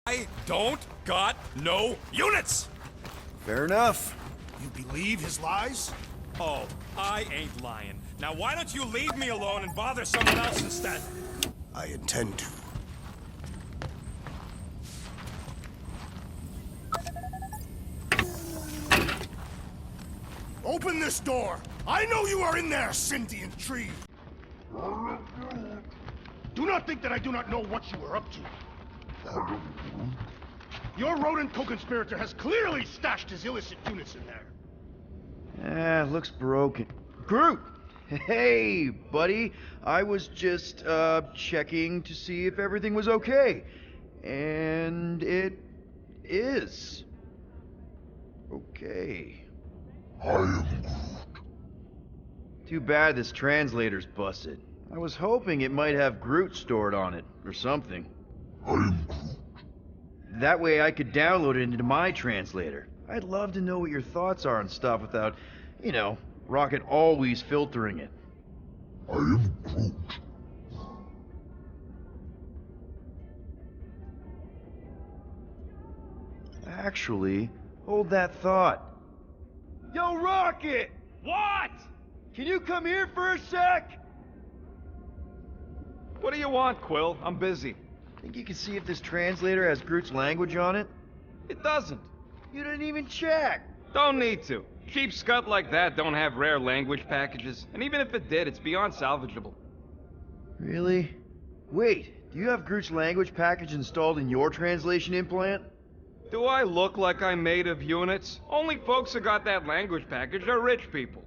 I don't got no units! Fair enough. You believe his lies? Oh, I ain't lying. Now why don't you leave me alone and bother someone else instead? I intend to. Open this door! I know you are in there, sentient tree! Do not think that I do not know what you are up to. Your rodent co-conspirator has clearly stashed his illicit units in there. Looks broken. Groot! Hey, buddy. I was just, checking to see if everything was okay. And it is. Okay. I am Too bad this translator's busted. I was hoping it might have Groot stored on it, or something. Groot. That way I could download it into my translator. I'd love to know what your thoughts are on stuff without, you know, Rocket always filtering it. I am Groot. Actually, hold that thought. Yo, Rocket! What? Can you come here for a sec? What do you want, Quill? I'm busy. Think you can see if this translator has Groot's language on it? It doesn't. You didn't even check. Don't need to. Cheap scut like that don't have rare language packages, and even if it did, it's beyond salvageable. Really? Wait, do you have Groot's language package installed in your translation implant? Do I look like I'm made of units? Only folks who got that language package are rich people.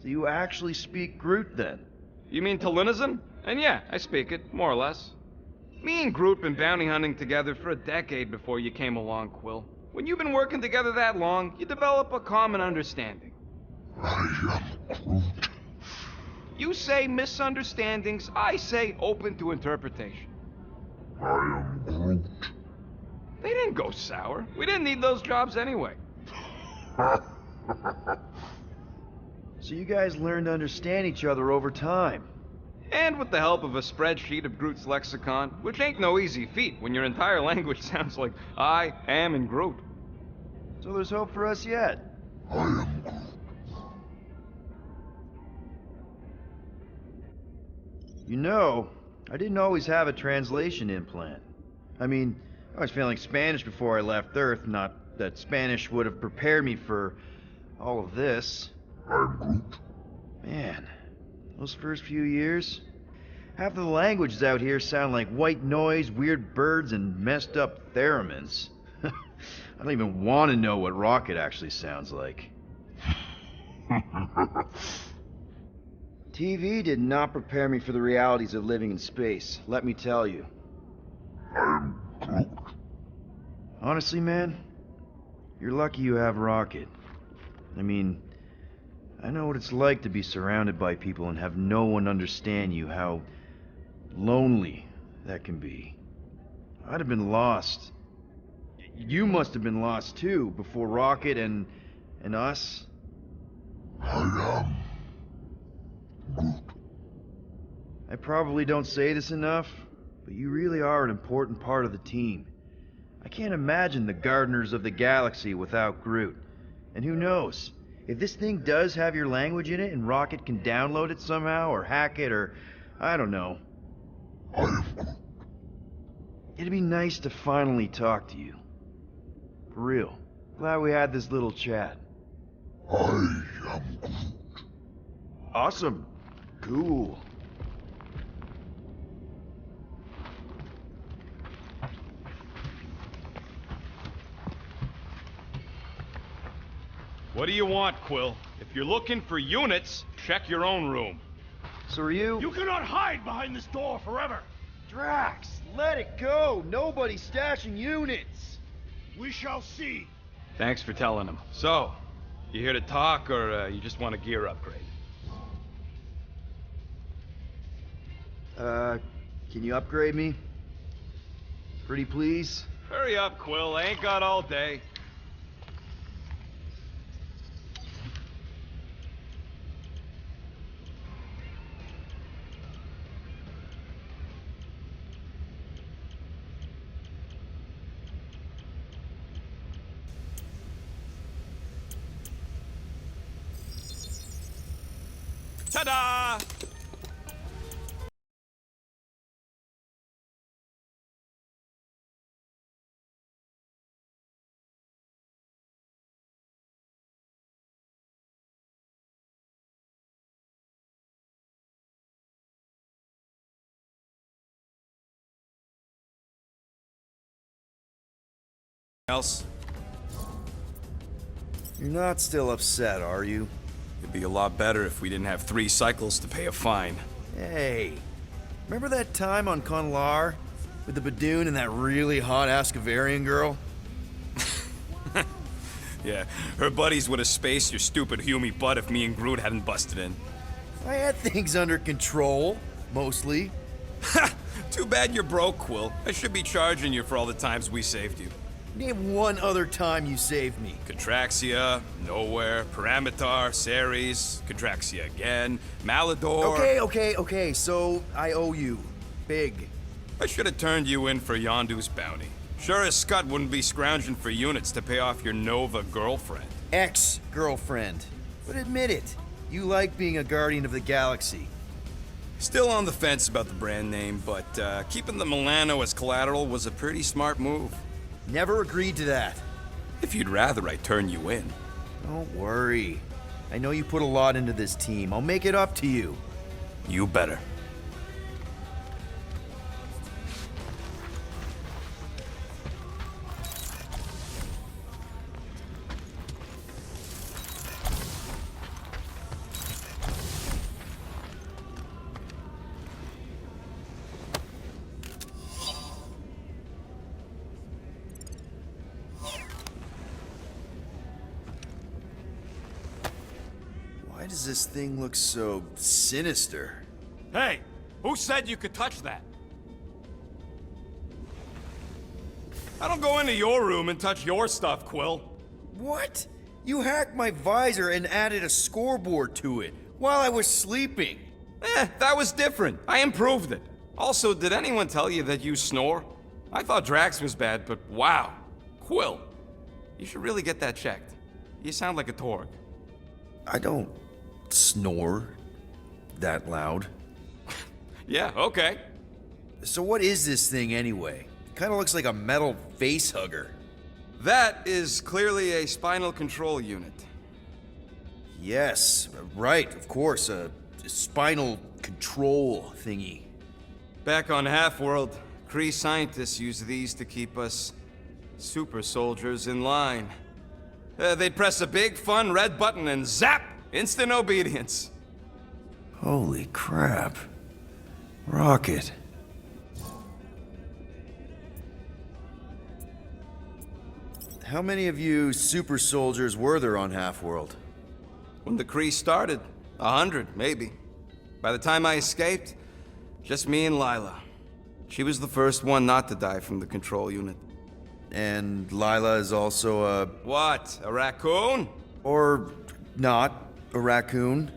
So you actually speak Groot then? You mean Talinisan? And yeah, I speak it, more or less. Me and Groot been bounty hunting together for a decade before you came along, Quill. When you've been working together that long, you develop a common understanding. I am Groot. You say misunderstandings, I say open to interpretation. I am Groot. They didn't go sour. We didn't need those jobs anyway. So you guys learned to understand each other over time. And with the help of a spreadsheet of Groot's lexicon, which ain't no easy feat when your entire language sounds like I am and Groot. So there's hope for us yet. I am Groot. You know, I didn't always have a translation implant. I mean, I was failing Spanish before I left Earth, not that Spanish would have prepared me for all of this. I'm Groot. Man, those first few years, half of the languages out here sound like white noise, weird birds, and messed up theremins. I don't even want to know what Rocket actually sounds like. TV did not prepare me for the realities of living in space, let me tell you. I'm Groot. Honestly, man, you're lucky you have Rocket. I mean, I know what it's like to be surrounded by people and have no one understand you, how lonely that can be. I'd have been lost. You must have been lost too, before Rocket and us. I am Groot. I probably don't say this enough, but you really are an important part of the team. I can't imagine the Gardeners of the Galaxy without Groot. And who knows? If this thing does have your language in it and Rocket can download it somehow or hack it or I don't know. I am Groot. It'd be nice to finally talk to you. For real. Glad we had this little chat. I am Groot. Awesome. Cool. What do you want, Quill? If you're looking for units, check your own room. So are you? You cannot hide behind this door forever! Drax, let it go! Nobody's stashing units! We shall see. Thanks for telling him. So, you here to talk, or you just want a gear upgrade? Can you upgrade me? Pretty please? Hurry up, Quill. I ain't got all day. Ta-da! Else? You're not still upset, are you? It'd be a lot better if we didn't have 3 cycles to pay a fine. Hey, remember that time on Conlar? With the Badoon and that really hot Ascavarian girl? Yeah, her buddies would have spaced your stupid Humy butt if me and Groot hadn't busted in. I had things under control, mostly. Ha! Too bad you're broke, Quill. I should be charging you for all the times we saved you. Name one other time you saved me. Contraxia, Nowhere, Paramitar, Ceres, Contraxia again, Malador... Okay, so I owe you. Big. I should have turned you in for Yondu's bounty. Sure as Scott wouldn't be scrounging for units to pay off your Nova girlfriend. Ex-girlfriend. But admit it, you like being a Guardian of the Galaxy. Still on the fence about the brand name, but keeping the Milano as collateral was a pretty smart move. Never agreed to that. If you'd rather I turn you in. Don't worry. I know you put a lot into this team. I'll make it up to you. You better. Why does this thing look so sinister? Hey, who said you could touch that? I don't go into your room and touch your stuff, Quill. What? You hacked my visor and added a scoreboard to it while I was sleeping. That was different. I improved it. Also, did anyone tell you that you snore? I thought Drax was bad, but wow. Quill, you should really get that checked. You sound like a Torg. I don't snore that loud. Yeah, okay. So what is this thing anyway? Kind of looks like a metal face hugger. That is clearly a spinal control unit. Yes, right, of course, a spinal control thingy. Back on Half-World, Kree scientists use these to keep us super soldiers in line. They'd press a big, fun red button and zap! Instant obedience. Holy crap. Rocket. How many of you super soldiers were there on Half-World? When the Kree started, 100, maybe. By the time I escaped, just me and Lila. She was the first one not to die from the control unit. And Lila is also a... What, a raccoon? Or not a raccoon?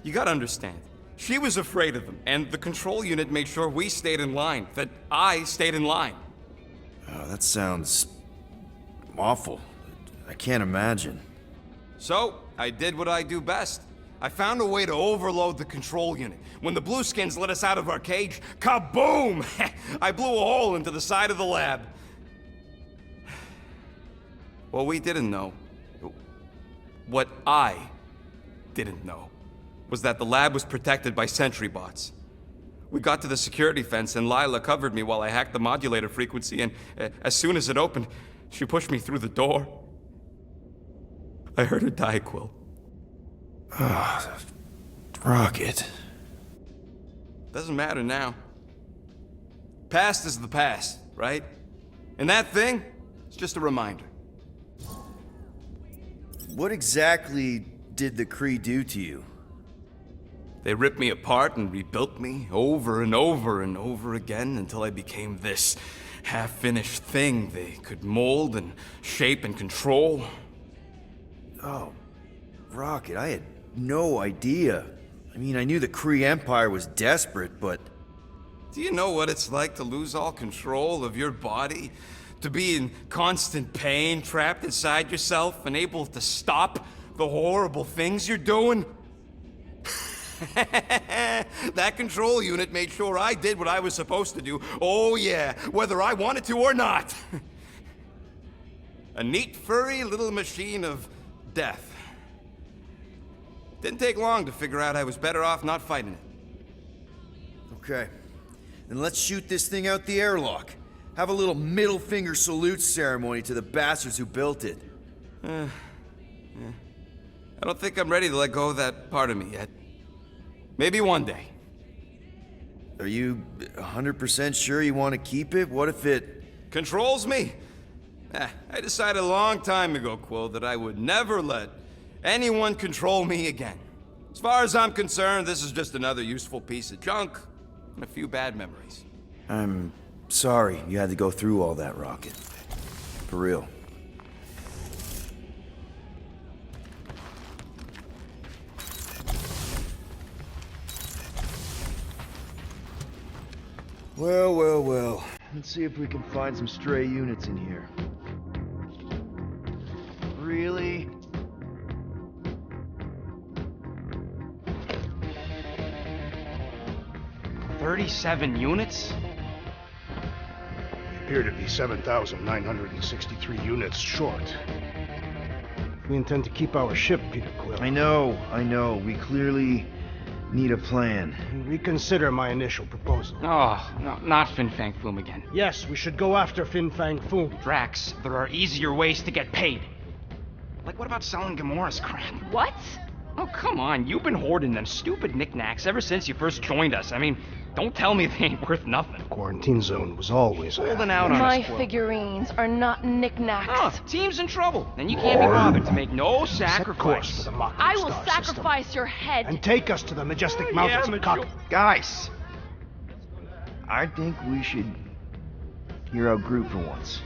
You gotta understand, she was afraid of them, and the control unit made sure we stayed in line, that I stayed in line. Oh, that sounds awful. I can't imagine. So, I did what I do best. I found a way to overload the control unit. When the Blueskins let us out of our cage, kaboom! I blew a hole into the side of the lab. What we didn't know, what I didn't know, was that the lab was protected by sentry bots. We got to the security fence and Lila covered me while I hacked the modulator frequency, and as soon as it opened, she pushed me through the door. I heard her die, Quill. Ah, Rocket. Doesn't matter now. Past is the past, right? And that thing, it's just a reminder. What exactly did the Kree do to you? They ripped me apart and rebuilt me over and over and over again until I became this half-finished thing they could mold and shape and control. Oh, Rocket, I had no idea. I mean, I knew the Kree Empire was desperate, but... Do you know what it's like to lose all control of your body? To be in constant pain, trapped inside yourself, unable to stop the horrible things you're doing? That control unit made sure I did what I was supposed to do. Oh yeah, whether I wanted to or not. A neat, furry little machine of death. Didn't take long to figure out I was better off not fighting it. Okay. Then let's shoot this thing out the airlock. Have a little middle finger salute ceremony to the bastards who built it. I don't think I'm ready to let go of that part of me yet. Maybe one day. Are you 100% sure you want to keep it? What if it... Controls me? I decided a long time ago, Quill, that I would never let anyone control me again. As far as I'm concerned, this is just another useful piece of junk and a few bad memories. I'm sorry you had to go through all that, Rocket. For real. Well, well, well. Let's see if we can find some stray units in here. Really? $37 units? We appear to be 7,963 units short. We intend to keep our ship, Peter Quill. I know. We clearly need a plan. Reconsider my initial proposal. Oh, no, not Fin Fang Foom again. Yes, we should go after Fin Fang Foom. Drax, there are easier ways to get paid. Like, what about selling Gamora's crap? What? Oh, come on. You've been hoarding them stupid knickknacks ever since you first joined us. I mean, don't tell me they ain't worth nothing. Quarantine zone was always Holding out on My us, Quill. figurines are not knickknacks. Oh, team's in trouble. Then you can't be bothered to make no Set course sacrifice. for the Mocking I will Star sacrifice system. your head. And take us to the majestic Yeah, mountains but of Cock. you'll- Guys! I think we should hear out Groot for once.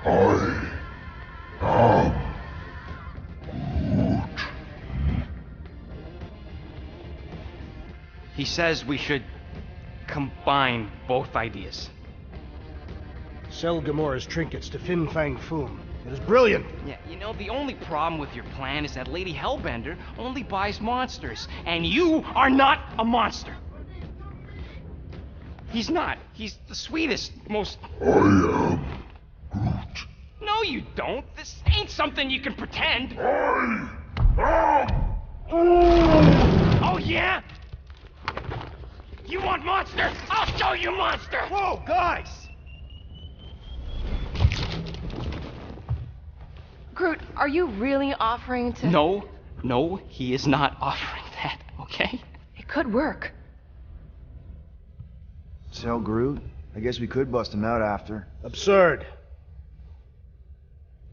I am Groot. He says we should combine both ideas. Sell Gamora's trinkets to Fin Fang Foom. It is brilliant. Yeah, you know, the only problem with your plan is that Lady Hellbender only buys monsters, and you are not a monster. He's not. He's the sweetest, most... I am Groot. No, you don't. This ain't something you can pretend. I am Oh, yeah? You want monster? I'll show you monster! Whoa, guys! Groot, are you really offering to... No, he is not offering that, okay? It could work. Sell Groot? I guess we could bust him out after. Absurd.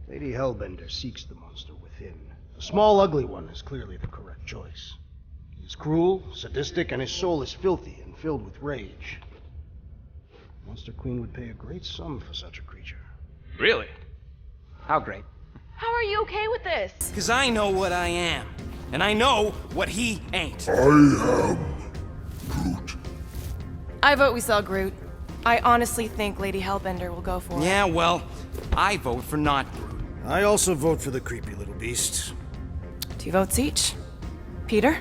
Lady Hellbender seeks the monster within. The small, ugly one is clearly the correct choice. He is cruel, sadistic, and his soul is filthy and filled with rage. Monster Queen would pay a great sum for such a creature. Really? How great? How are you okay with this? Because I know what I am, and I know what he ain't. I am Groot. I vote we sell Groot. I honestly think Lady Hellbender will go for it. Yeah, well, I vote for not Groot. I also vote for the creepy little beast. 2 votes each. Peter?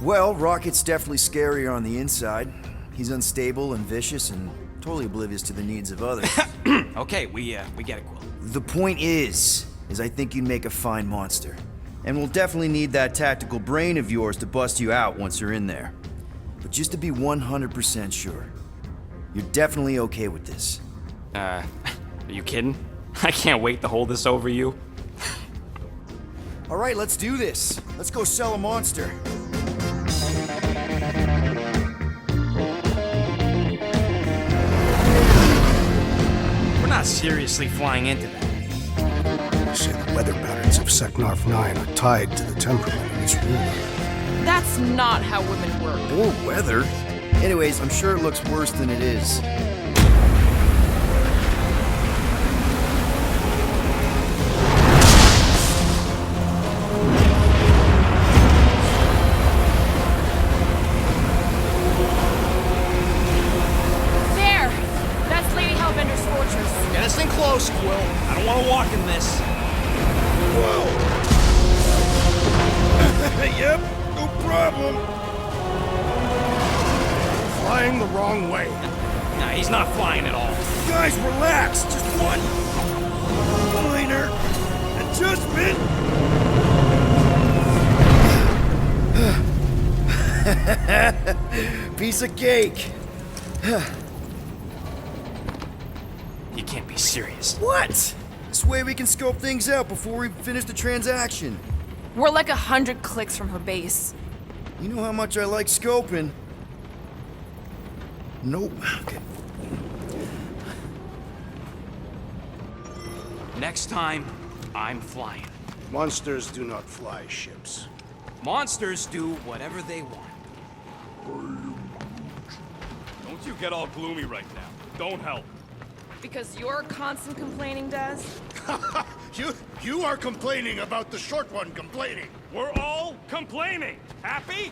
Well, Rocket's definitely scarier on the inside. He's unstable and vicious and totally oblivious to the needs of others. Okay, we get it, Quill. The point is I think you'd make a fine monster. And we'll definitely need that tactical brain of yours to bust you out once you're in there. But just to be 100% sure, you're definitely okay with this. Are you kidding? I can't wait to hold this over you. All right, let's do this. Let's go sell a monster. We're not seriously flying into that. They say the weather patterns of Seknarf 9 are tied to the temperament of its ruler. That's not how women work. Or weather. Anyways, I'm sure it looks worse than it is. this. Whoa! Yep, no problem. Flying the wrong way. Nah, he's not flying at all. Guys, relax. Just one minor adjustment. Piece of cake. You can't be serious. What? This way we can scope things out before we finish the transaction. We're like 100 clicks from her base. You know how much I like scoping. Nope. Okay. Next time, I'm flying. Monsters do not fly ships. Monsters do whatever they want. Don't you get all gloomy right now. Don't help. Because your constant complaining does? You are complaining about the short one complaining. We're all complaining. Happy?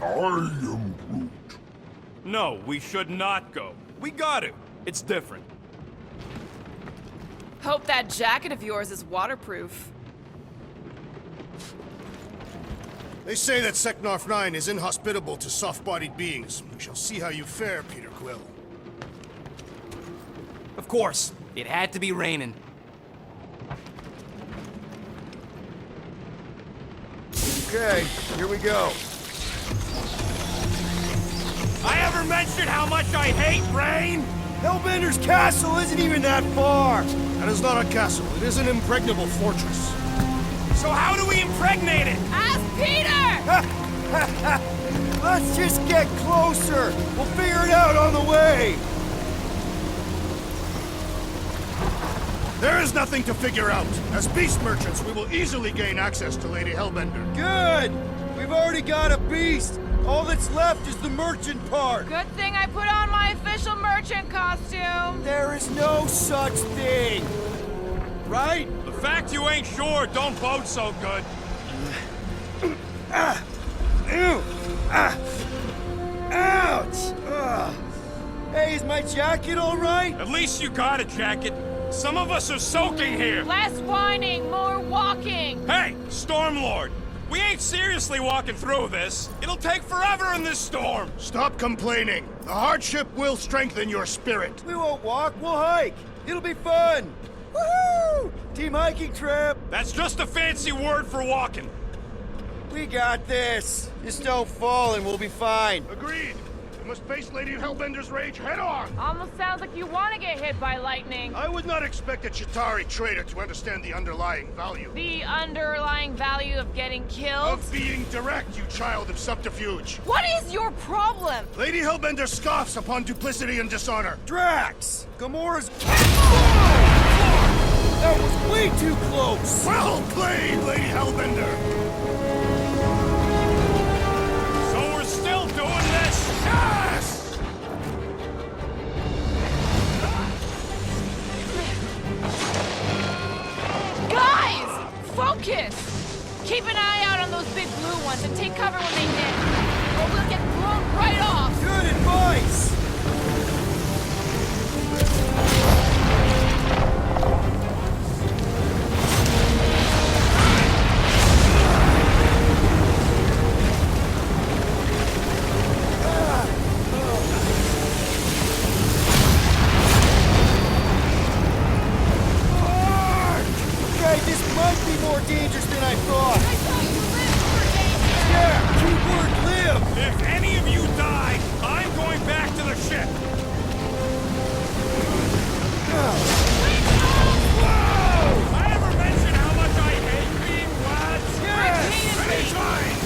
I am Groot. No, we should not go. We got to. It's different. Hope that jacket of yours is waterproof. They say that Seknarf 9 is inhospitable to soft-bodied beings. We shall see how you fare, Peter Quill. Of course, it had to be raining. Okay, here we go. I ever mentioned how much I hate rain? Hellbender's castle isn't even that far. That is not a castle. It is an impregnable fortress. So how do we impregnate it? Ask Peter! Let's just get closer. We'll figure it out on the way. There is nothing to figure out. As beast merchants, we will easily gain access to Lady Hellbender. Good. We've already got a beast. All that's left is the merchant part. Good thing I put on my official merchant costume. There is no such thing. Right? The fact you ain't sure don't bode so good. Ouch! Hey, is my jacket all right? At least you got a jacket. Some of us are soaking here. Less whining, more walking. Hey, Stormlord. We ain't seriously walking through this. It'll take forever in this storm. Stop complaining. The hardship will strengthen your spirit. We won't walk, we'll hike. It'll be fun. Woohoo! Team hiking trip. That's just a fancy word for walking. We got this. Just don't fall and we'll be fine. Agreed. We must face Lady Hellbender's rage head on. Almost sounds like you want to get hit by lightning. I would not expect a Chitauri trader to understand the underlying value. The underlying value of getting killed? Of being direct, you child of subterfuge. What is your problem? Lady Hellbender scoffs upon duplicity and dishonor. Drax! Gamora's... That was way too close! Well played, Lady Hellbender! So we're still doing this? Yes! Guys! Focus! Keep an eye out on those big blue ones and take cover when they hit. Or we'll get blown right off! Good advice! This might be more dangerous than I thought. I thought you lived for danger! Yeah, keyword live! If any of you die, I'm going back to the ship. Whoa! I ever mentioned how much I hate being wet? Yes! Anytime!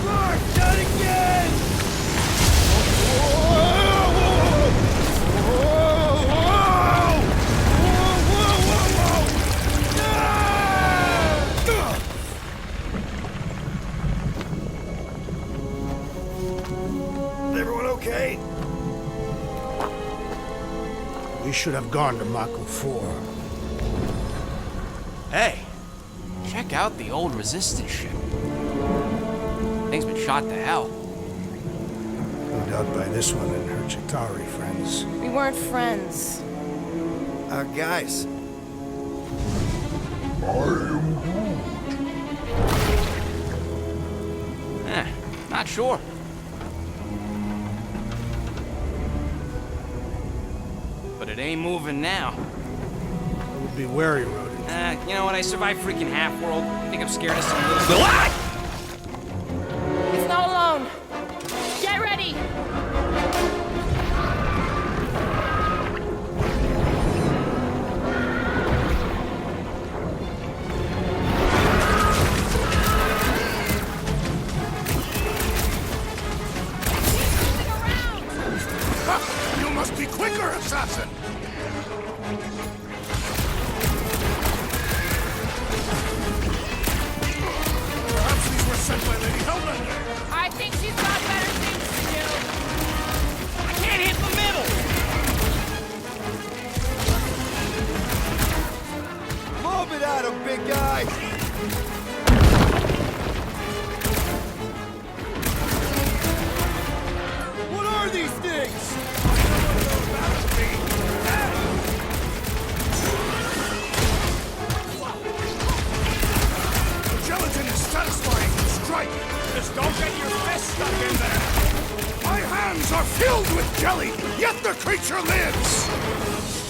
Look, not again! Everyone okay? We should have gone to Mako 4. Hey, Check out the old Resistance ship. Thing's been shot to hell. No doubt by this one and her Chitauri friends. We weren't friends. Guys. Not sure. But it ain't moving now. I would be wary, Rodent. You know what? I survived freaking Half-World. I think I'm scared of some little... Ah! He's not alone. Get ready! You must be quicker, assassin! Perhaps these were sent by Lady Hellbender. I think she's got better things to do. I can't hit the middle! Lob it at him, big guy! What are these things? The gelatin is satisfying to strike. Just don't get your fist stuck in there. My hands are filled with jelly, yet the creature lives!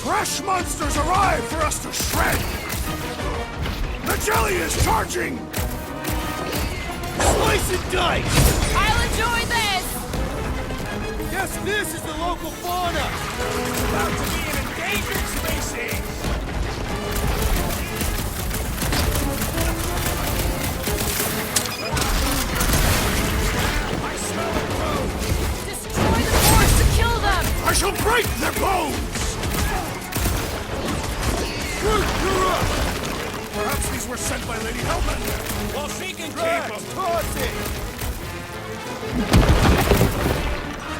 Fresh monsters arrive for us to shred! The jelly is charging! Slice and dice! I'll enjoy this! Yes, this is the local fauna! It's about to be an endangered species. I smell it too! Destroy the force to kill them! I shall break their bones! Perhaps these were sent by Lady Hellbender. Well, she can keep Drax, them. toss it!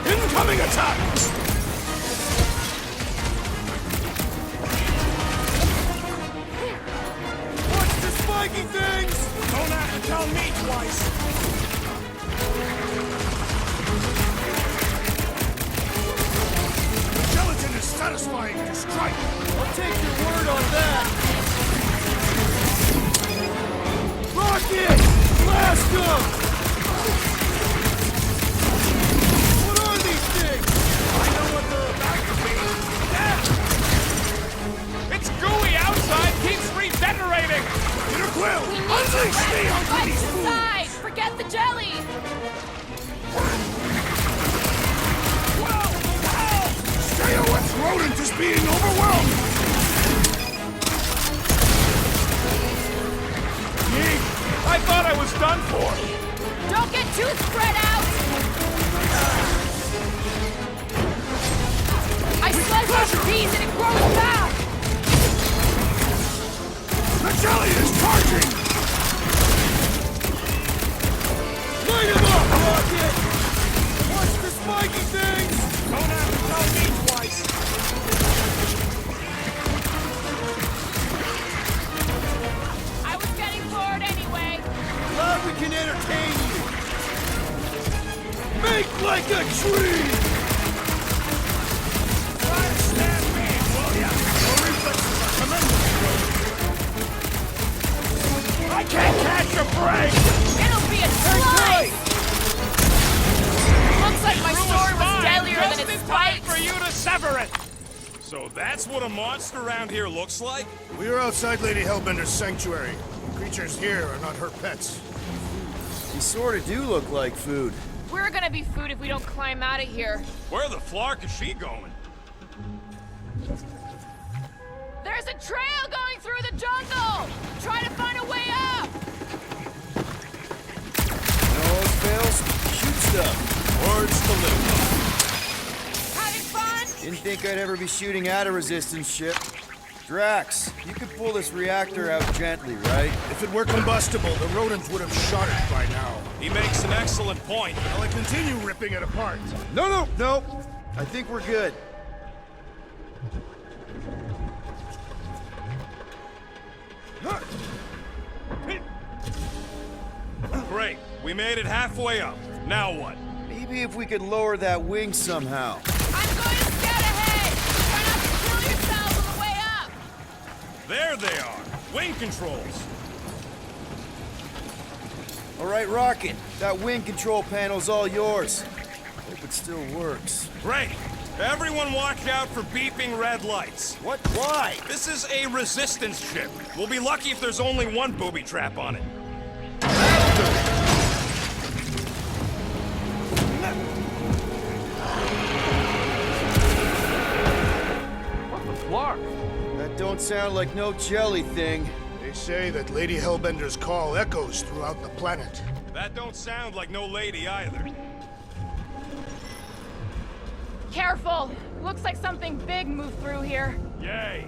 Incoming attacks! Watch the spiky things! Don't have to tell me twice. The gelatin is satisfying to strike! I'll take your word on that! Rocket! Blast them! What are these things? I know what they're about to be. It's gooey outside. Keeps regenerating. Peter Quill! Unleash me onto Fight these fools! inside! Forget the jelly! Stay away! Rodent is being overwhelmed! I thought I was done for. Don't get too spread out! I slice off a piece and it grows back! The jelly is charging! Light him up, Rocket! Watch the spiky things! Don't have to tell me twice. I was getting bored anyway. Glad we can entertain you! Make like a tree! Try to stand me, will ya? Your reflexes are tremendous. I can't catch a break. It'll be a slice! Looks like my sword was deadlier than its Time spikes! for you to sever it. So that's what a monster around here looks like? We are outside Lady Hellbender's sanctuary. Creatures here are not her pets. You sort of do look like food. We're gonna be food if we don't climb out of here. Where the flark is she going? There's a trail going through the jungle! Try to find a way up! No fails, shoot stuff. Words to live. Having fun? Didn't think I'd ever be shooting at a resistance ship. Drax, you could pull this reactor out gently, right? If it were combustible, the rodents would have shot it by now. He makes an excellent point. Will I continue ripping it apart? No. I think we're good. We made it halfway up. Now what? Maybe if we could lower that wing somehow. I'm going to scout ahead! Try not to kill yourselves on the way up! There they are. Wing controls. All right, Rocket. That wing control panel's all yours. Hope it still works. Great. Everyone watch out for beeping red lights. What? Why? This is a resistance ship. We'll be lucky if there's only one booby trap on it. What the flark? That don't sound like no jelly thing. They say that Lady Hellbender's call echoes throughout the planet. That don't sound like no lady either. Careful! Looks like something big moved through here. Yay.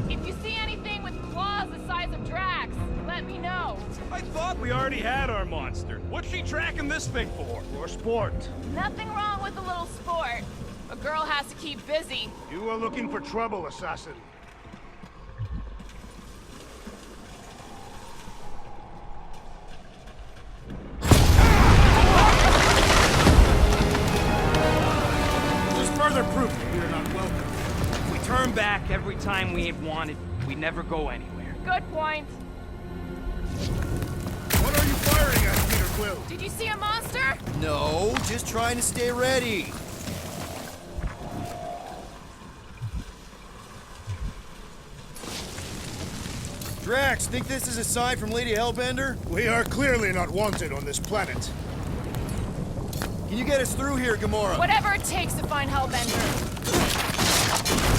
If you see anything with claws the size of Drax, let me know. I thought we already had our monster. What's she tracking this thing for? For sport. Nothing wrong with a little sport. A girl has to keep busy. You are looking for trouble, assassin. Further proof that we are not welcome. If we turn back every time we ain't wanted, we never go anywhere. Good point. What are you firing at, Peter Quill? Did you see a monster? No, just trying to stay ready. Drax, think this is a sign from Lady Hellbender? We are clearly not wanted on this planet. Can you get us through here, Gamora? Whatever it takes to find Hellbender.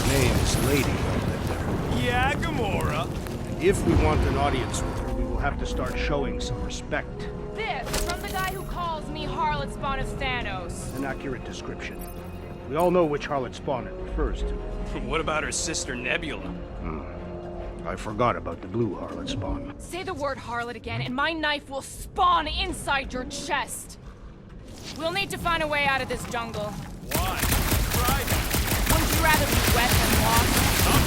Her name is Lady Hellbender. Yeah, Gamora. If we want an audience with her, we will have to start showing some respect. This from the guy who calls me Harlot Spawn of Thanos. An accurate description. We all know which Harlot Spawn it refers to. What about her sister Nebula? I forgot about the blue Harlot Spawn. Say the word harlot again, and my knife will spawn inside your chest. We'll need to find a way out of this jungle. Why? Try that. Wouldn't you rather be wet than lost? Not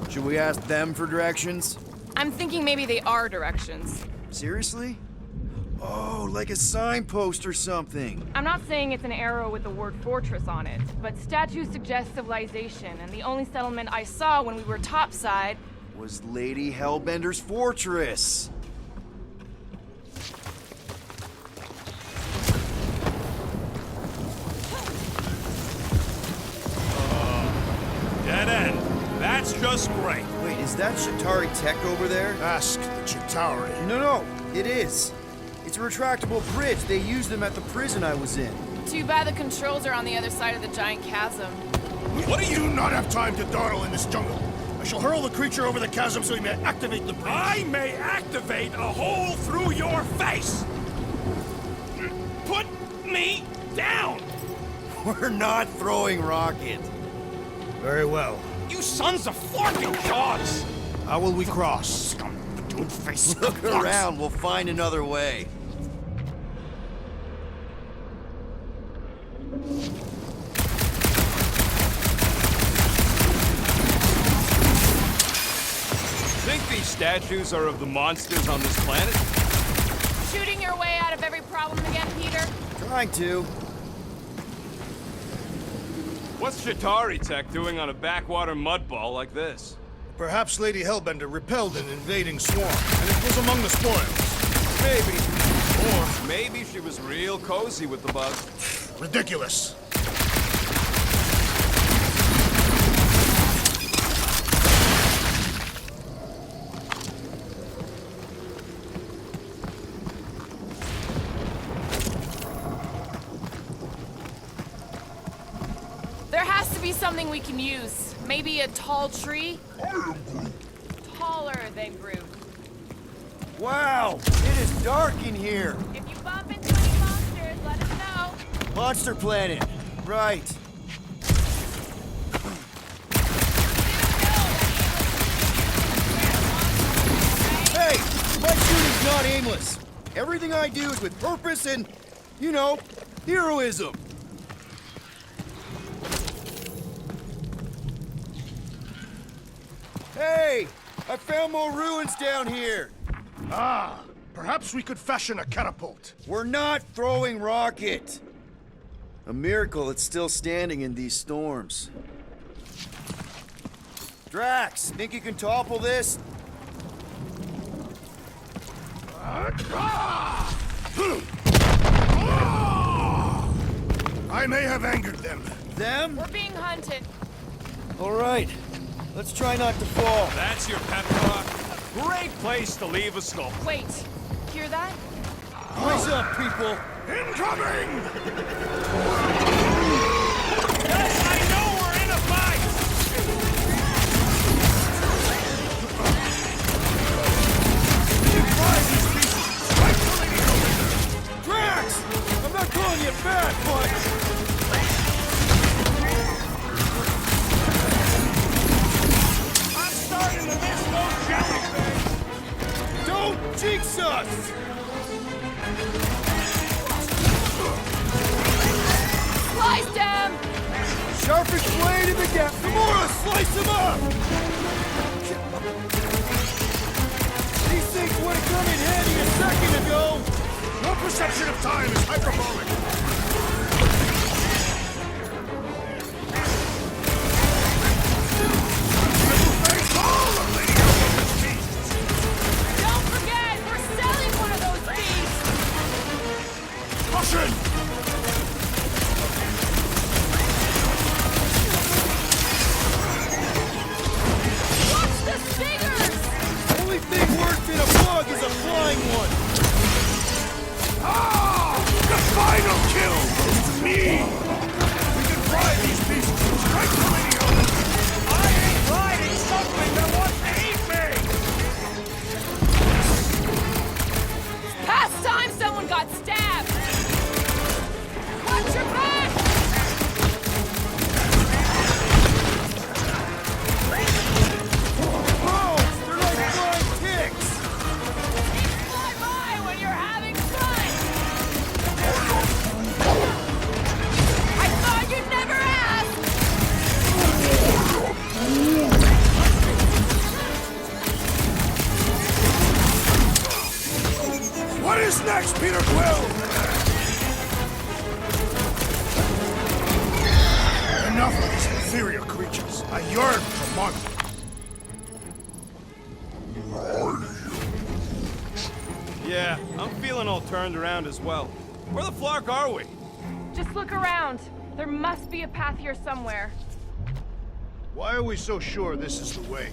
particularly. Should we ask them for directions? I'm thinking maybe they are directions. Seriously? Oh, like a signpost or something. I'm not saying it's an arrow with the word fortress on it, but statues suggest civilization, and the only settlement I saw when we were topside Was Lady Hellbender's fortress. Dead end. That's just great. Wait, is that Shatari tech over there? Ask the Chitauri. No, it is. It's a retractable bridge. They used them at the prison I was in. Too bad the controls are on the other side of the giant chasm. What are you? Do not have time to dawdle in this jungle. I shall hurl the creature over the chasm so he may activate the bridge. I may activate a hole through your face. Put me down. We're not throwing Rocket. Very well. You sons of forking dogs. How will we cross? Scum, face. Look around. We'll find another way. Think these statues are of the monsters on this planet? Shooting your way out of every problem again, Peter? Trying to. What's Shatari tech doing on a backwater mudball like this? Perhaps Lady Hellbender repelled an invading swarm, and it was among the spoils. Maybe. Or maybe she was real cozy with the bug. Ridiculous. There has to be something we can use. Maybe a tall tree? Taller than Groot. Wow, it is dark in here. If you bump into any monsters, let us know. Monster Planet. Right. Hey, my shooting's not aimless. Everything I do is with purpose and, you know, heroism. Hey, I found more ruins down here! Ah, perhaps we could fashion a catapult. We're not throwing rocket! A miracle it's still standing in these storms. Drax, think you can topple this? I may have angered them. Them? We're being hunted. Alright, let's try not to fall. That's your pep talk. Great place to leave a skull. Wait, hear that? What's up, people? Incoming! Yes, I know we're in a fight! Drax! I'm not calling you fat, but... I'm starting to miss those jellyfish! Don't jinx us! Slice them! Sharpest blade in the gap! Gamora, slice him up! These things would have come in handy a second ago! Your perception of time is hyperbolic. Face all of Lady Helga's beasts. Don't forget, we're selling one of those beasts! Caution! Watch the stingers! Only thing worse than a bug is a flying one! Ah! The final kill goes to me! We can fry these beasts straight to Lady Helga. I ain't riding something that wants to eat me! Past time someone got stabbed! Watch your back! Drones! They're like flying ticks! Fly by when you're having fun! I thought you'd never ask! What is next, Peter Quill? Enough of these inferior creatures. I yearn for months. Yeah, I'm feeling all turned around as well. Where the flark are we? Just look around. There must be a path here somewhere. Why are we so sure this is the way?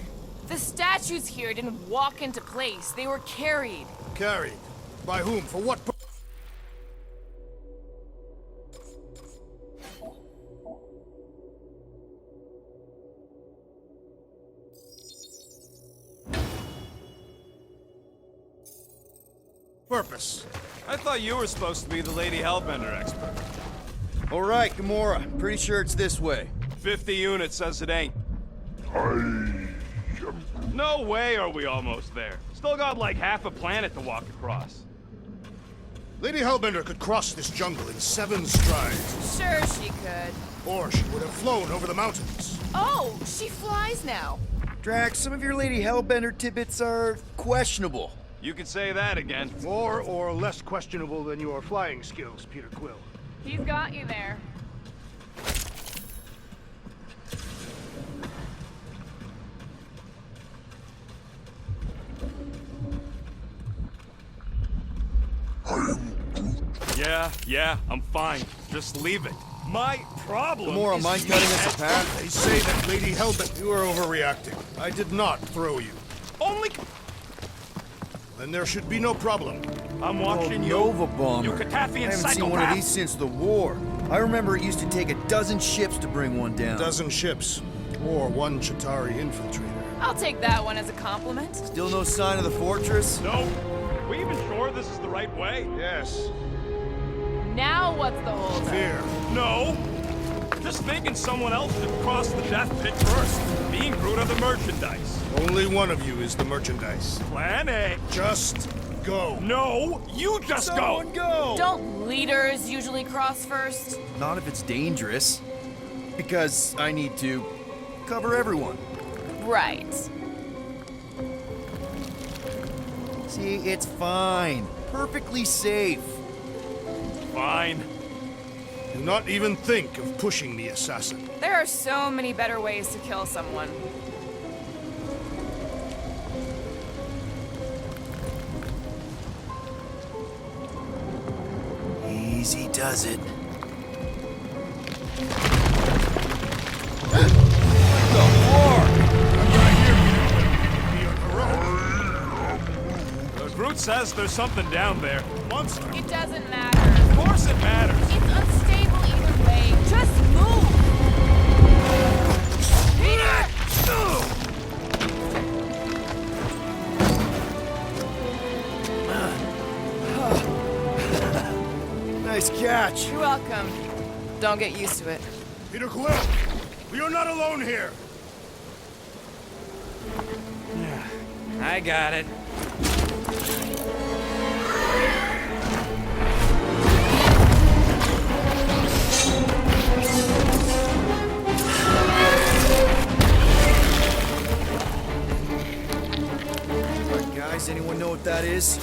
The statues here didn't walk into place. They were carried. Carried. By whom? For what purpose? I thought you were supposed to be the Lady Hellbender expert. Alright, Gamora. Pretty sure it's this way. 50 units says it ain't. No way are we almost there. Still got like half a planet to walk across. Lady Hellbender could cross this jungle in 7 strides. Sure she could. Or she would have flown over the mountains. Oh, she flies now. Drax, some of your Lady Hellbender tidbits are questionable. You could say that again. More or less questionable than your flying skills, Peter Quill. He's got you there. Yeah, I'm fine. Just leave it. My problem Gamora, is mind you cutting us a have- path? They say that Lady Hellbender... You are overreacting. I did not throw you. Only... Then there should be no problem. I'm watching you. Nova bomber. You Katafian I haven't psychopath. seen one of these since the war. I remember it used to take a dozen ships to bring one down. Dozen ships. Or 1 Chitauri infiltrator. I'll take that one as a compliment. Still no sign of the fortress? No. We even sure this is the right way? Yes. Now what's the hold? Fear. No. Just thinking someone else should cross the death pit first. Me and Groot are the merchandise. Only one of you is the merchandise. Plan A. Just go. No, you just Someone go! Don't leaders usually cross first? Not if it's dangerous. Because I need to cover everyone. Right. See, it's fine. Perfectly safe. Fine. Do not even think of pushing me, assassin. There are so many better ways to kill someone. Easy does it. Groot says there's something down there. Monster. It doesn't matter. Of course it matters. It's unstable either way. Just move! Peter! Nice catch. You're welcome. Don't get used to it. Peter Quill, we are not alone here. I got it. Alright, guys, anyone know what that is?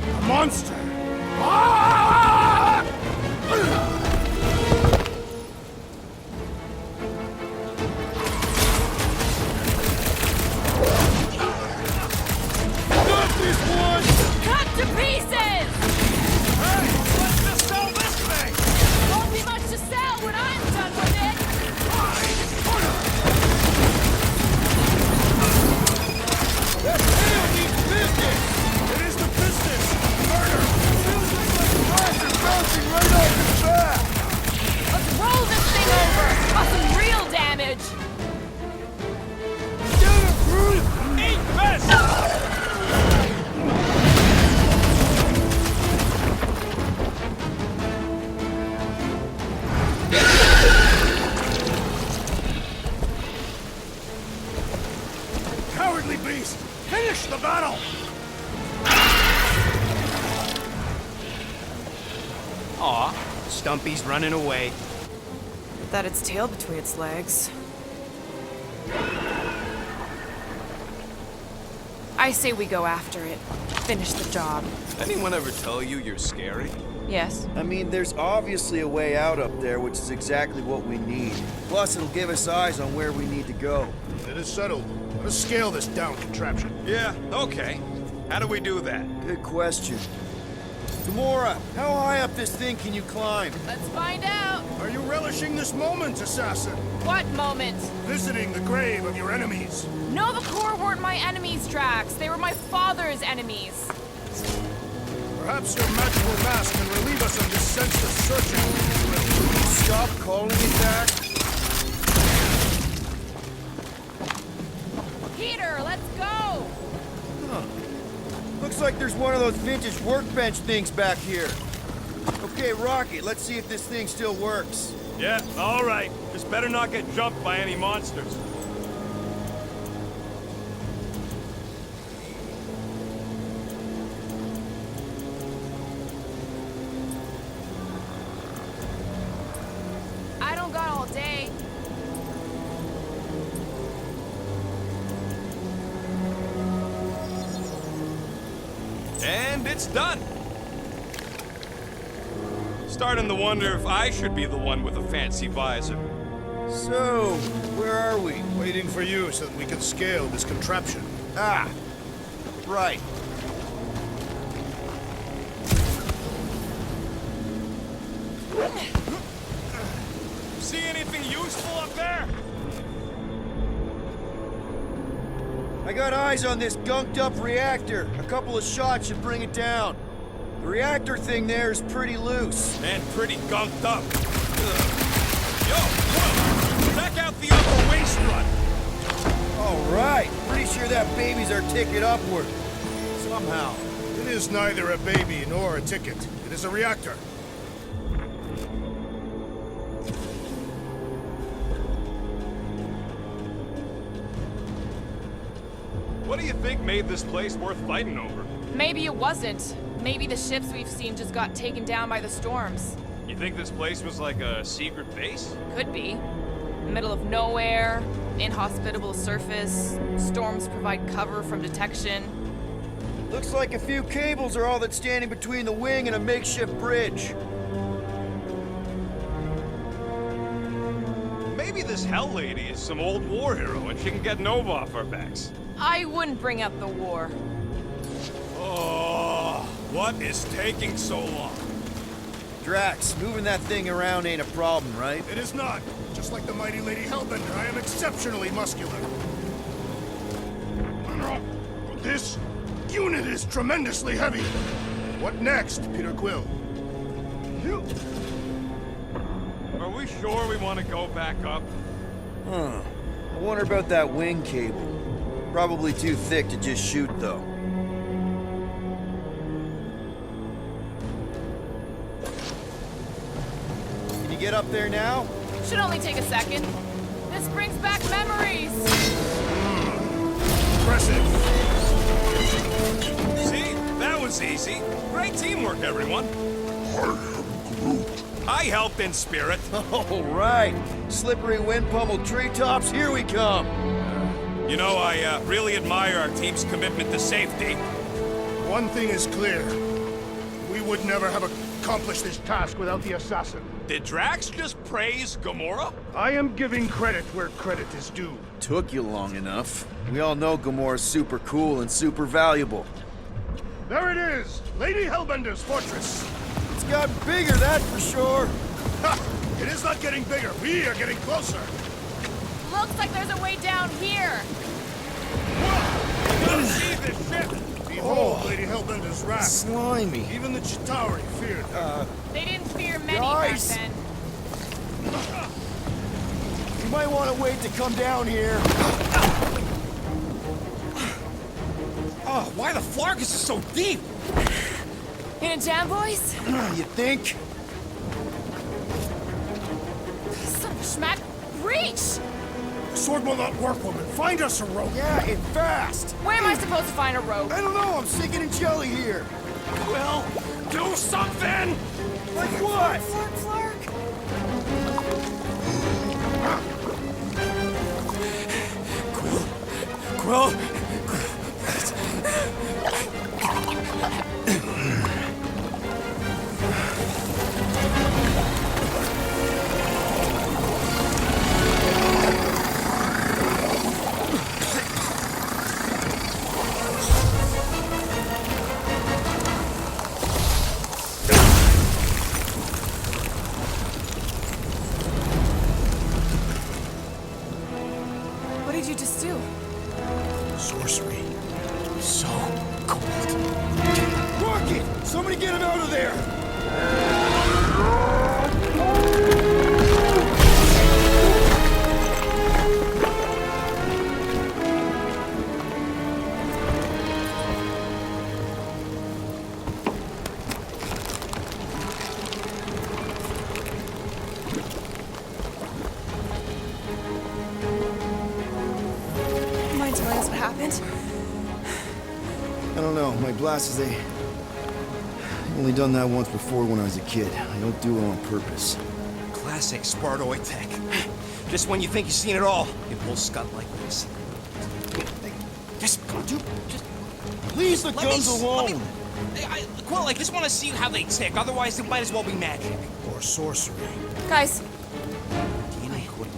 A monster! Cut to pieces! Hey, let's just sell this thing! Won't be much to sell when I'm done with it! That tail needs business! It is the business! Murder! Feels like flies are bouncing right off his back! Let's roll this thing over! Cause some real damage! Get him, Groot! Eat this! Cowardly beast! Finish the battle! Aw, Stumpy's running away. That its tail between its legs. I say we go after it. Finish the job. Anyone ever tell you you're scary? Yes. I mean, there's obviously a way out up there, which is exactly what we need. Plus, it'll give us eyes on where we need to go. It is settled. Let us scale this down contraption. Yeah, okay. How do we do that? Good question. Gamora, how high up this thing can you climb? Let's find out! Are you relishing this moment, assassin? What moment? Visiting the grave of your enemies. Nova Corps weren't my enemies, Drax. They were my father's enemies. Perhaps your magical mask can relieve us of this senseless searching. Stop calling it that. Peter, let's go! Looks like there's one of those vintage workbench things back here. Okay, Rocket, let's see if this thing still works. Yeah, all right. Just better not get jumped by any monsters. I don't got all day. And it's done. Starting to wonder if I should be the one with a fancy visor. So, where are we? Waiting for you so that we can scale this contraption. Ah, right. See anything useful up there? I got eyes on this gunked up reactor. A couple of shots should bring it down. The reactor thing there is pretty loose. And pretty gunked up. Ugh. Yo, whoa! Check out the upper waist run! All right. Pretty sure that baby's our ticket upward. Somehow. It is neither a baby nor a ticket. It is a reactor. What do you think made this place worth fighting over? Maybe it wasn't. Maybe the ships we've seen just got taken down by the storms. You think this place was like a secret base? Could be. middle of nowhere, inhospitable surface, storms provide cover from detection. Looks like a few cables are all that's standing between the wing and a makeshift bridge. Maybe this Hell Lady is some old war hero and she can get Nova off our backs. I wouldn't bring up the war. Oh, what is taking so long? Drax, moving that thing around ain't a problem, right? It is not. Just like the mighty Lady Hellbender, I am exceptionally muscular. This unit is tremendously heavy. What next, Peter Quill? Are we sure we want to go back up? Huh. I wonder about that wing cable. Probably too thick to just shoot, though. Can you get up there now? Should only take a second. This brings back memories. Impressive. See? That was easy. Great teamwork, everyone. I helped in spirit. All right. Slippery wind-pummeled treetops, here we come. You know, I really admire our team's commitment to safety. One thing is clear. We would never have accomplished this task without the assassin. Did Drax just praise Gamora? I am giving credit where credit is due. Took you long enough. We all know Gamora's super cool and super valuable. There it is! Lady Hellbender's fortress! It's gotten bigger, that's for sure. Ha! It is not getting bigger. We are getting closer. Looks like there's a way down here. Whoa! You gotta see this ship! Behold, Lady Hellbender's wrath. Slimy. Even the Chitauri feared her. They didn't fear many Guys! back then. You might want to wait to come down here. Oh, why the Flargus is so deep? In a jam, boys? You think? Son of a schmack. Reach! The sword will not work, woman. Find us a rope. Yeah, and fast. Where am I supposed to find a rope? I don't know, I'm sinking in jelly here. Well, do something! Like what? Flark. Quill? What did you just do? Sorcery. So cold. Rocket! Somebody get him out of there! Mind telling us what happened? I don't know. My glasses, I've only done that once before when I was a kid. I don't do it on purpose. Classic Spartoid tech. Just when you think you've seen it all, it will scud like this. Just, dude, just Leave the let guns me, alone! Quill, I just want to see how they tick. Otherwise, it might as well be magic. Or sorcery. Guys, DNA coding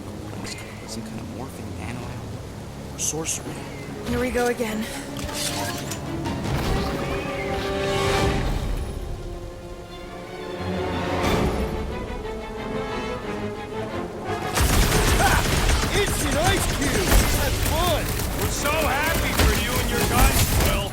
some kind of morphing nano. Or sorcery. here we go again. Instant ice cube! That's fun! We're so happy for you and your guns, Quill.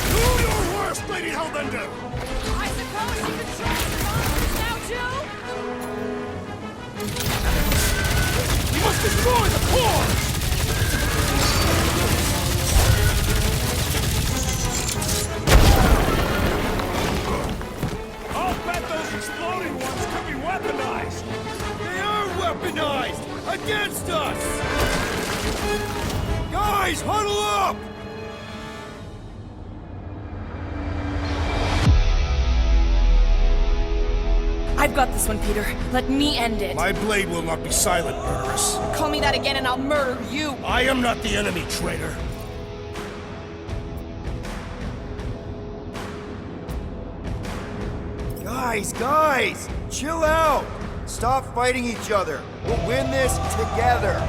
Do your worst, Lady Hellbender! I suppose you can trust the monsters now, too? You must destroy the core! I'll bet those exploding ones could be weaponized. They are weaponized! Against us! Guys, huddle up! I've got this one, Peter. Let me end it. My blade will not be silent, murderess. Call me that again and I'll murder you. I am not the enemy, traitor. Guys, chill out. Stop fighting each other. We'll win this together.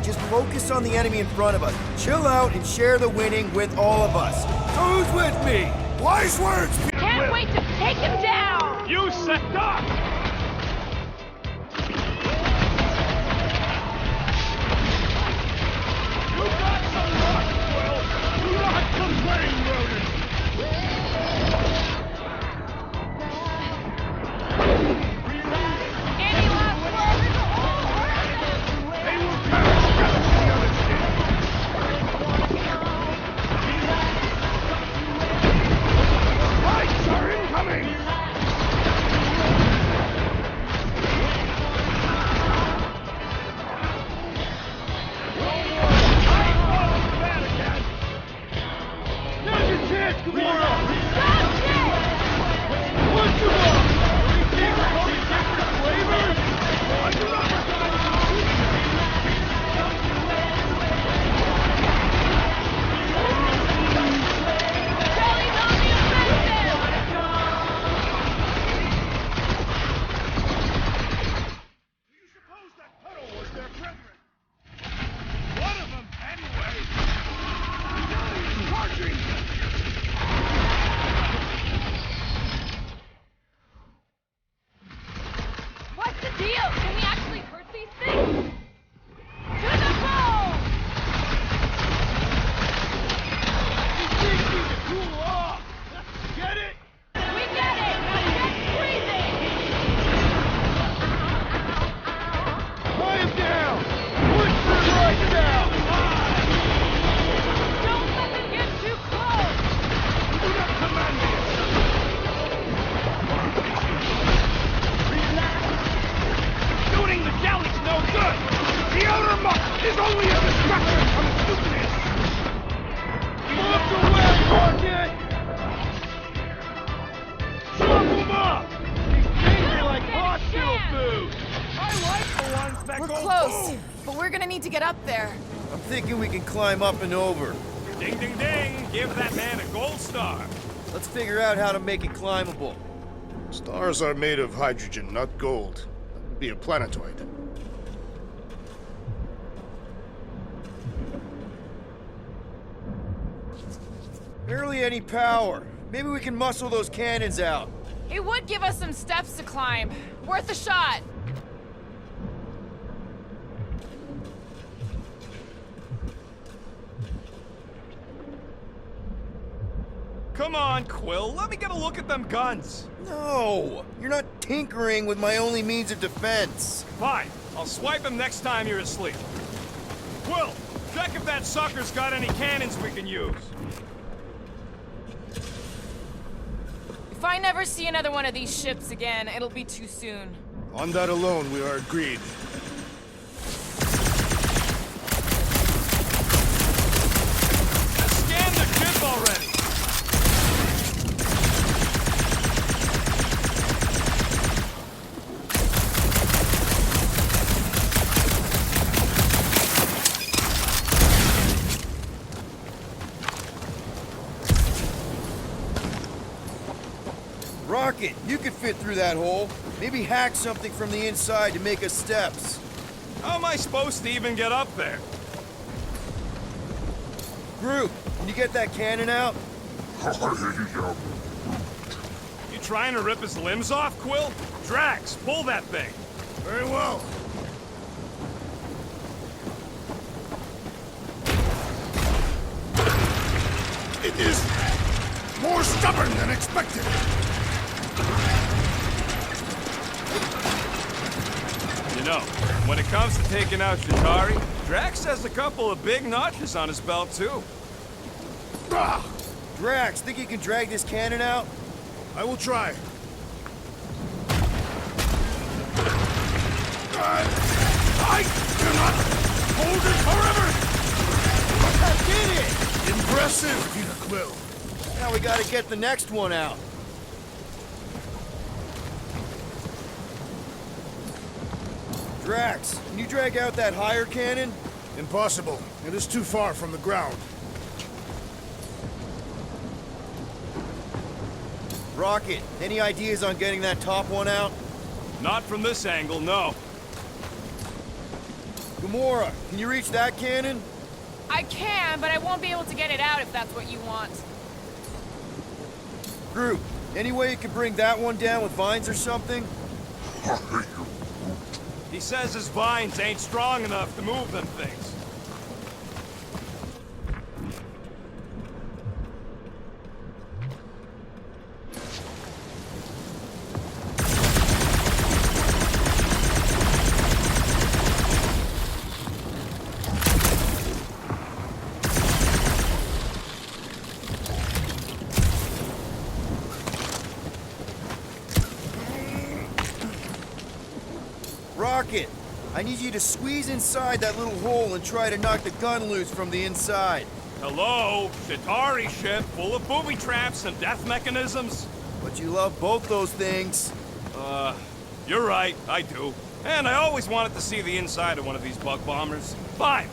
Just focus on the enemy in front of us. Chill out and share the winning with all of us. So who's with me? Wise words, Peter Can't Quill. wait to take him down! You set up! You got some luck, Quill! Do not complain, rodent! Any last words? They will perish just as the others did! Fights are incoming! Jelly's on the offensive! Do you suppose that puddle was their brethren? One of them, anyway! Jelly is charging! What's the deal? Can we actually hurt these things? To the bone! These need to cool off! Get it? We get it! Now get freezing! Tie him down! Push for it right now! Don't let them get too close! Do not command me! Shooting the jelly's no good! The outer muck is only a distraction from its nucleus! Move away, Rocket! Chop them up! These things are like hospital food! I like the ones that We're go close, boom! but we're gonna need to get up there. I'm thinking we can climb up and over. Ding, ding, ding! Give that man a gold star! Let's figure out how to make it climbable. Stars are made of hydrogen, not gold. That would be a planetoid. Barely any power. Maybe we can muscle those cannons out. It would give us some steps to climb. Worth a shot. Come on, Quill. Let me get a look at them guns. No! You're not tinkering with my only means of defense. Fine. I'll swipe him next time you're asleep. Quill, check if that sucker's got any cannons we can use. If I never see another one of these ships again, it'll be too soon. On that alone, we are agreed. Scan the ship already. Rocket, you could fit through that hole. Maybe hack something from the inside to make us steps. How am I supposed to even get up there? Groot, can you get that cannon out? You trying to rip his limbs off, Quill? Drax, pull that thing. Very well. It is more stubborn than expected. You know, when it comes to taking out Chitauri, Drax has a couple of big notches on his belt, too. Ah, Drax, think you can drag this cannon out? I will try. I cannot hold it forever! Impressive, Peter Quill. Now we gotta get the next one out. Drax, can you drag out that higher cannon? Impossible. It is too far from the ground. Rocket, any ideas on getting that top one out? Not from this angle, no. Gamora, can you reach that cannon? I can, but I won't be able to get it out if that's what you want. Groot, any way you can bring that one down with vines or something? He says his vines ain't strong enough to move them things. Rocket, I need you to squeeze inside that little hole and try to knock the gun loose from the inside. Hello? Chitauri ship full of booby traps and death mechanisms? But you love both those things. You're right, I do. And I always wanted to see the inside of one of these bug bombers. Fine.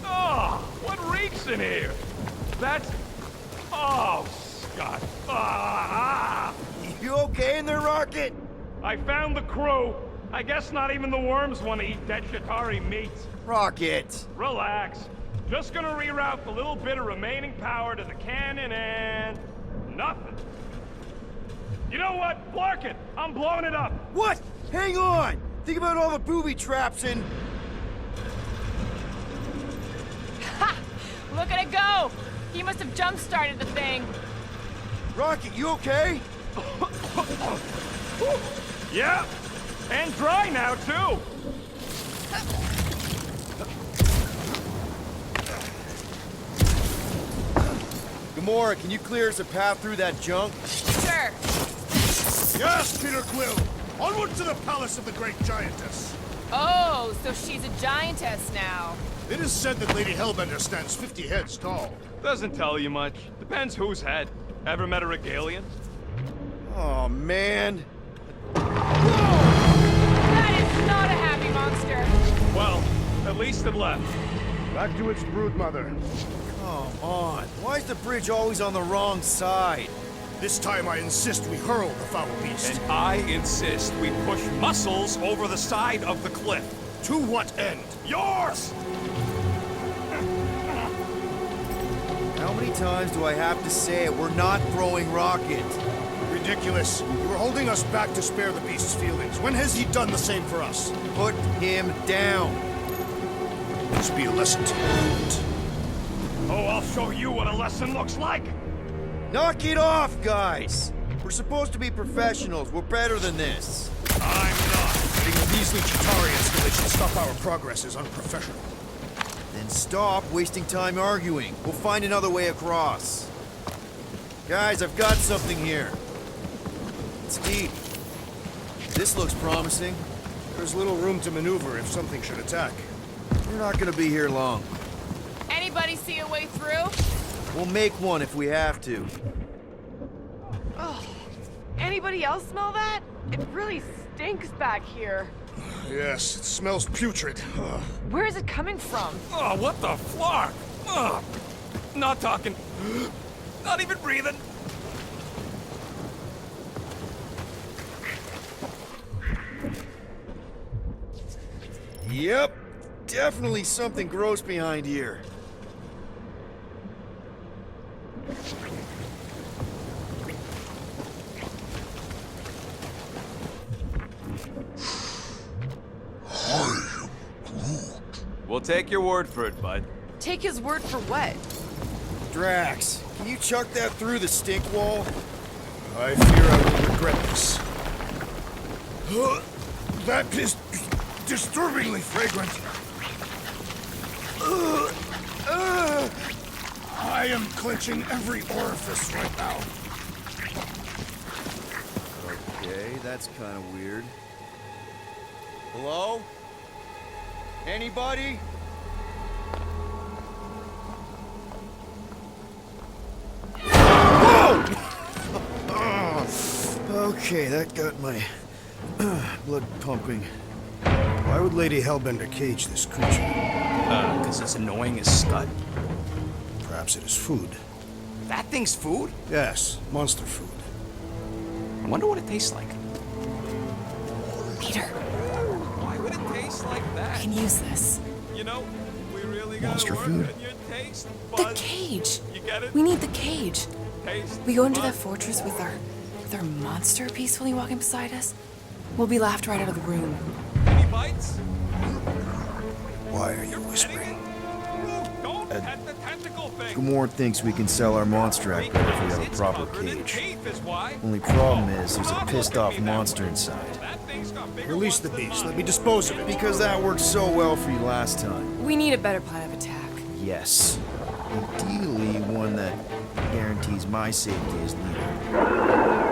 Oh, what reeks in here? That's... Oh, Scott. Ah! You okay in there, Rocket? I found the crew. I guess not even the worms want to eat dead Chitauri meat. Rocket! Relax. Just gonna reroute the little bit of remaining power to the cannon and... nothing. You know what? Flark it! I'm blowing it up! What? Hang on! Think about all the booby traps and... Ha! Look at it go! He must have jump-started the thing. Rocket, you okay? Yeah, and dry now, too. Gamora, can you clear us a path through that junk? Sure. Yes, Peter Quill! Onward to the palace of the great giantess! Oh, so she's a giantess now. It is said that Lady Hellbender stands 50 heads tall. Doesn't tell you much. Depends whose head. Ever met a regalian? Oh, man. That is not a happy monster. Well, at least it left. Back to its brood mother. Come on. Why is the bridge always on the wrong side? This time I insist we hurl the foul beast. And I insist we push muscles over the side of the cliff. To what end? Yours! How many times do I have to say it? We're not throwing Rocket. Ridiculous. You were holding us back to spare the beast's feelings. When has he done the same for us? Put him down. This be a lesson to learn. Oh, I'll show you what a lesson looks like! Knock it off, guys! We're supposed to be professionals. We're better than this. I'm not. Letting a measly Chitauri installation stop our progress is unprofessional. Then stop wasting time arguing. We'll find another way across. Guys, I've got something here. It's deep. This looks promising. There's little room to maneuver if something should attack. We're not gonna be here long. Anybody see a way through? We'll make one if we have to. Oh, anybody else smell that? It really stinks back here. Yes, it smells putrid. Ugh. Where is it coming from? Oh, what the flark? Ugh. Not talking. Not even breathing. Yep. Definitely something gross behind here. We'll take your word for it, bud. Take his word for what? Drax, can you chuck that through the stink wall? I fear I will regret this. That is disturbingly fragrant. I am clenching every orifice right now. Okay, that's kind of weird. Hello? Anybody? Okay, that got my blood pumping. Why would Lady Hellbender cage this creature? Because it's annoying as scud. Perhaps it is food. That thing's food? Yes, monster food. I wonder what it tastes like. Peter, Why would it taste like I that? can use this. You know, we really gotta Monster work food? on your taste The buds. cage. You get it? We need the cage. Taste We go into that buds. fortress with our monster peacefully walking beside us. We'll be laughed right out of the room. Any bites? Why are you You're whispering? petting it? Don't pet the tentacle thing. Gamorrean thinks we can sell our monster act better if we have a It's proper covered in cage. teeth is why. Only problem is there's a Stop pissed looking at off me that monster way. inside. That thing's got bigger Release the ones than beast. mine. Let me dispose of it. Because that worked so well for you last time. We need a better plan of attack. Yes. Ideally, one that guarantees my safety as leader.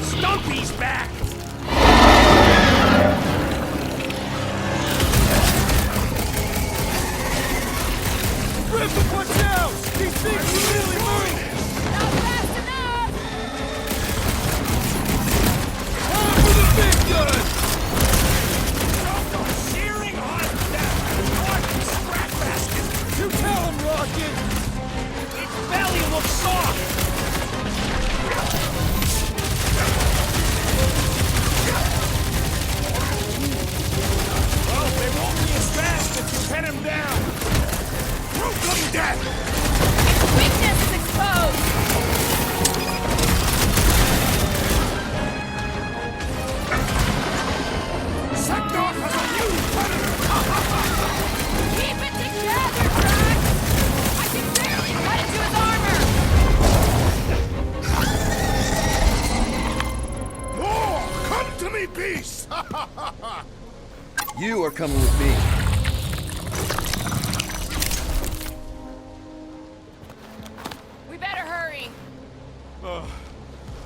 Stumpy's back! Griffin, watch out! These things really move! Not fast enough! Time for the big gun! Searing hot death! Rotten scrap basket! You tell him, Rocket! Its belly looks soft! Well, they won't be as fast if you pin him down! Welcome, death! Weakness is exposed! Sector has a new predator! Keep it together, Jacques! I can barely cut into his armor! More! Come to me, beast! You are coming with me. We better hurry.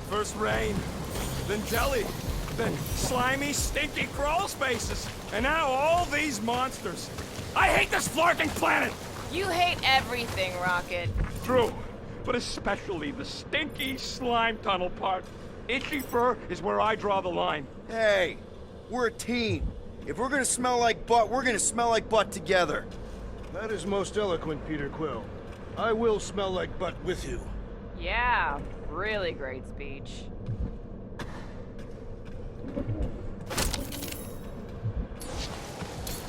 First rain, then jelly, then slimy, stinky crawl spaces, and now all these monsters. I hate this flarking planet! You hate everything, Rocket. True, but especially the stinky slime tunnel part. Itchy fur is where I draw the line. Hey, we're a team. If we're gonna smell like butt, we're gonna smell like butt together. That is most eloquent, Peter Quill. I will smell like butt with you. Yeah, really great speech.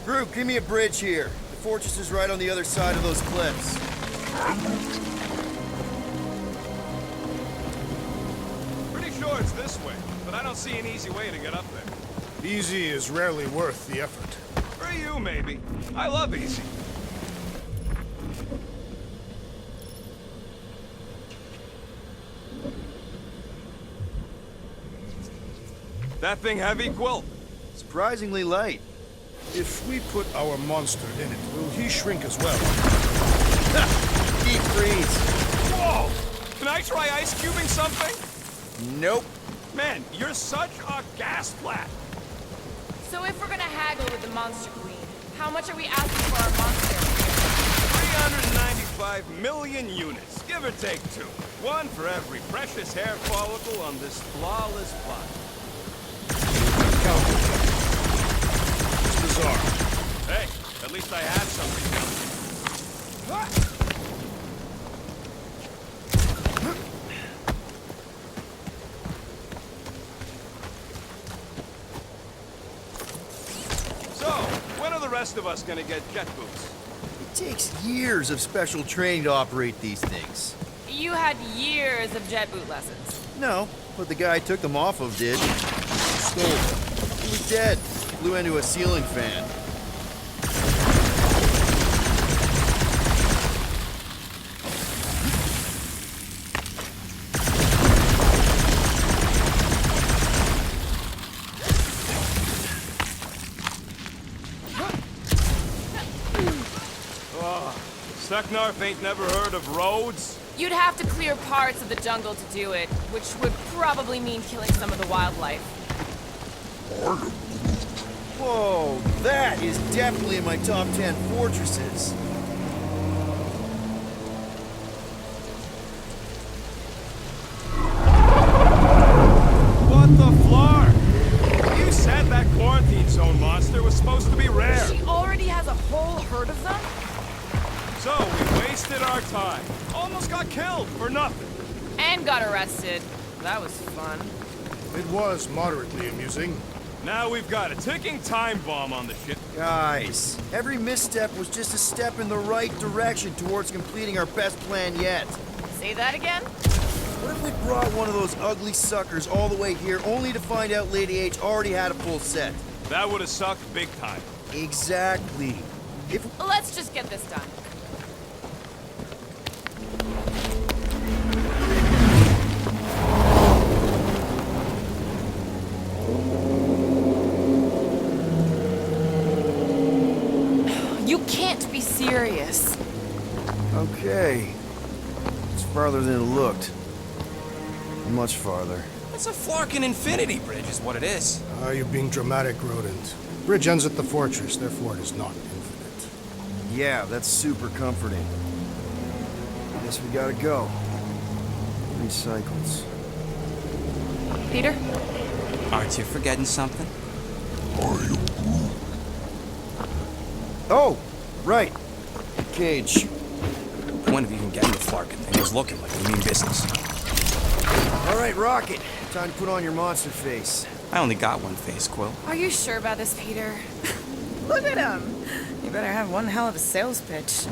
Group, give me a bridge here. The fortress is right on the other side of those cliffs. Pretty sure it's this way, but I don't see an easy way to get up there. Easy is rarely worth the effort. For you, maybe. I love easy. That thing heavy, Quill? Surprisingly light. If we put our monster in it, will he shrink as well? Deep freeze. Whoa! Can I try ice cubing something? Nope. Man, you're such a gas flat. So if we're gonna haggle with the Monster Queen, how much are we asking for our monster? 395 million units, give or take 2. One for every precious hair follicle on this flawless body. It's bizarre. Hey, at least I had something. So, when are the rest of us gonna get jet boots? It takes years of special training to operate these things. You had years of jet boot lessons. No, but the guy I took them off of did. Stole them. He was dead. Flew into a ceiling fan. Seknarf ain't never heard of roads? You'd have to clear parts of the jungle to do it, which would probably mean killing some of the wildlife. Whoa, that is definitely in my top 10 fortresses. What the flar? You said that quarantine zone monster was supposed to be rare. She already has a whole herd of them? So we wasted our time. Almost got killed for nothing. And got arrested. That was fun. It was moderately amusing. Now we've got a ticking time bomb on the ship. Guys, every misstep was just a step in the right direction towards completing our best plan yet. Say that again? What if we brought one of those ugly suckers all the way here only to find out Lady H already had a full set? That would have sucked big time. Exactly. If Let's just get this done. You can't be serious. Okay. It's farther than it looked. Much farther. It's a flarkin' infinity bridge is what it is. You're being dramatic, Rodent. Bridge ends at the fortress, therefore it is not infinite. Yeah, that's super comforting. Guess we gotta go. 3 cycles. Peter? Aren't you forgetting something? Oh, right. Cage. Point of even getting the flarkin' thing was looking like we mean business. All right, Rocket. Time to put on your monster face. I only got one face, Quill. Are you sure about this, Peter? Look at him. You better have one hell of a sales pitch.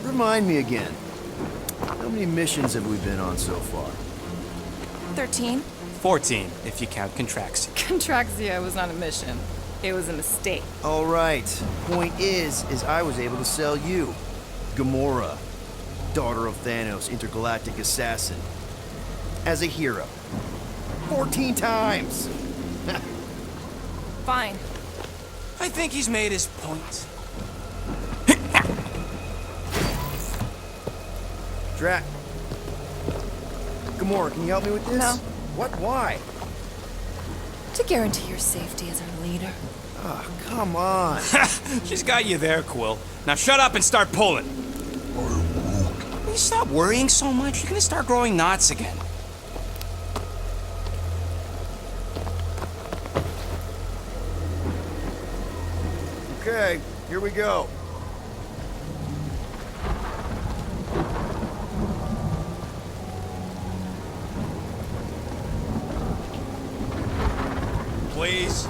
Remind me again. How many missions have we been on so far? 13? 14, if you count Contraxia. Contraxia was not a mission. It was a mistake. All right. Point is I was able to sell you. Gamora, daughter of Thanos, intergalactic assassin. As a hero. 14 times! Fine. I think he's made his point. Drac. Gamora, can you help me with this? No. What? Why? To guarantee your safety as our leader. Ah, come on. She's got you there, Quill. Now shut up and start pulling. Will you stop worrying so much? You're gonna start growing knots again. Okay, here we go. Please.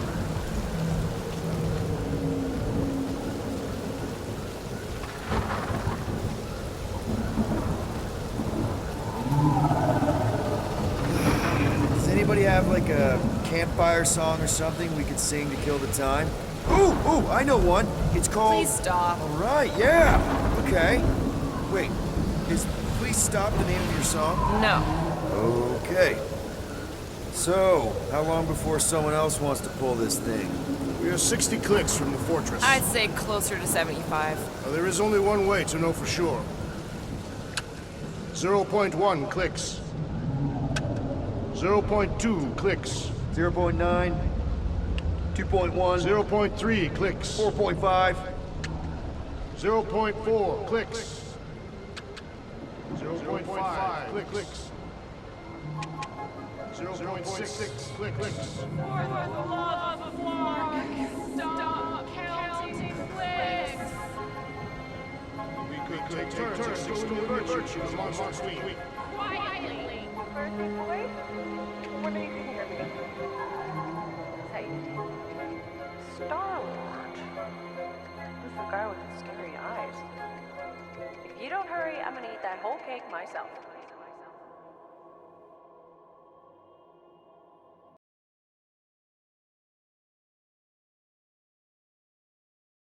Does anybody have like a campfire song or something we could sing to kill the time? Ooh, I know one. It's called... Please stop. All right, yeah. Okay. Wait, is Please Stop the name of your song? No. Okay. So, how long before someone else wants to pull this thing? We are 60 clicks from the fortress. I'd say closer to 75. Now, there is only one way to know for sure. 0.1 clicks. 0.2 clicks. 0.9, 2.1, 0.3 clicks. 4.5. 0.4 clicks. 0.5 clicks. 0.6 clicks. For the love of Mark, stop counting clicks. We could take turns extolling the virtues of Monster Queen. Quietly. Birthday boy? What are you here me? Say, Star-Lord. Who's the guy with the scary eyes? If you don't hurry, I'm gonna eat that whole cake myself.